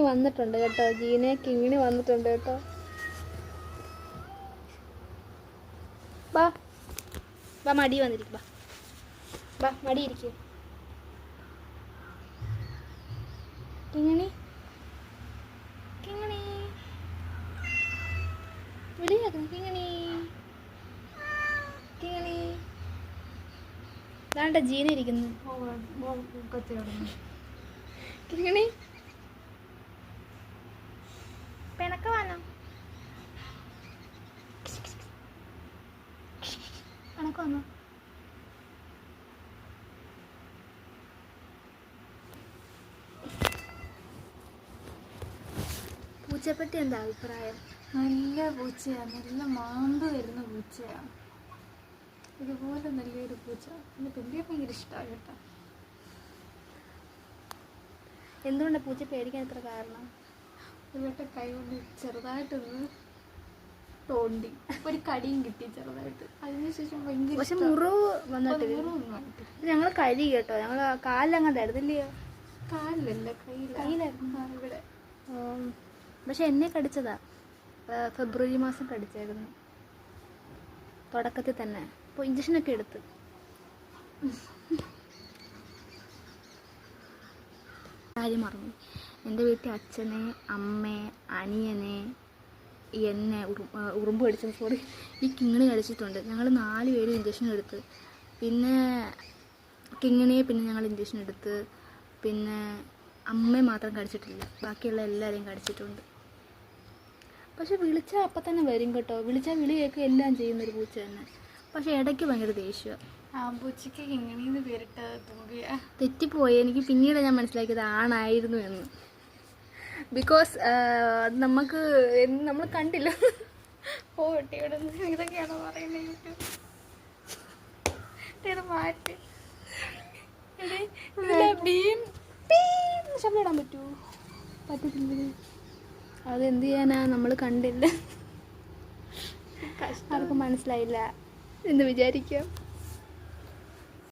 വന്നിട്ടുണ്ട് കേട്ടോ. കിങ്ങിണി വന്നിട്ടുണ്ട് കേട്ടോ. ബാ ബാ, മടി വന്നിരിക്കും. ബാ ബാ, മടി ഇരിക്കും. കിങ്ങിണി കിങ്ങിണി വിളിയാക്കുന്നു. കിങ്ങിണി കിങ്ങിണി ദാണ്ട ജീന ഇരിക്കുന്നു. കിങ്ങിണി പെണക്ക വന്നോ? പെണക്ക വന്നോ? പൂച്ചയെപ്പറ്റി എന്താ അഭിപ്രായം? നല്ല പൂച്ചയാണ്, നല്ല മാന്ത് വരുന്ന പൂച്ചയാണ്. ഇതുപോലെ നല്ലൊരു പൂച്ച എൻ്റെ പെണ്ണിയെ ഭയങ്കര ഇഷ്ടമാണ് കേട്ടോ. എന്തുകൊണ്ടാണ് പൂച്ച പേടിക്കാൻ എത്ര കാരണം? ഇവരുടെ കൈ കൊണ്ട് ചെറുതായിട്ടൊന്ന് തോണ്ടി, ഒരു കടിയും കിട്ടി ചെറുതായിട്ട്. അതിനുശേഷം ഭയങ്കര പക്ഷെ മുറിവ് വന്നിട്ട് ഞങ്ങൾ കഴുകി കേട്ടോ. ഞങ്ങൾ കാലിലങ്ങാണ്ട് ആയിരുന്നില്ലയോ? കാലിലല്ല, കയ്യിലായിരുന്നു. ഇവിടെ പക്ഷെ എന്നെ കടിച്ചതാ. ഫെബ്രുവരി മാസം കടിച്ചായിരുന്നു, തുടക്കത്തിൽ തന്നെ. അപ്പോൾ ഇഞ്ചക്ഷനൊക്കെ എടുത്ത്. കാര്യം മറന്നു. എൻ്റെ വീട്ടിൽ അച്ഛനെ, അമ്മയെ, അനിയനെ, എന്നെ ഉറുമ്പ് കടിച്ചത്, സോറി, ഈ കിങ്ങിണി കടിച്ചിട്ടുണ്ട്. ഞങ്ങൾ 4 പേരും ഇഞ്ചക്ഷൻ എടുത്ത്. പിന്നെ കിങ്ങിണിയെ പിന്നെ ഞങ്ങൾ ഇഞ്ചക്ഷൻ എടുത്ത്. പിന്നെ അമ്മയെ മാത്രം കടിച്ചിട്ടില്ല, ബാക്കിയുള്ള എല്ലാവരെയും കടിച്ചിട്ടുണ്ട്. പക്ഷെ വിളിച്ചാൽ അപ്പം തന്നെ വരും കേട്ടോ. വിളിച്ചാൽ വിളി കേൾക്കുക എല്ലാം ചെയ്യുന്നൊരു പൂച്ച തന്നെ. പക്ഷെ ഇടയ്ക്ക് ഭയങ്കര ദേഷ്യമാണ്. ആ പൂച്ചയ്ക്ക് കിങ്ങിണിന്ന് പേരിട്ട തെറ്റിപ്പോയി. എനിക്ക് പിന്നീട് ഞാൻ മനസ്സിലാക്കിയത് ആണായിരുന്നു എന്ന്. ബിക്കോസ് നമുക്ക് നമ്മൾ കണ്ടില്ല. പോട്ടിയുടെ ഇതൊക്കെയാണോ പറയുന്നത്? മാറ്റി ശബ്ദം ഇടാൻ പറ്റുമോ? പറ്റത്തില്ല. അതെന്ത് ചെയ്യാനാ, നമ്മൾ കണ്ടില്ല, ആർക്കും മനസ്സിലായില്ല എന്ന് വിചാരിക്കാം.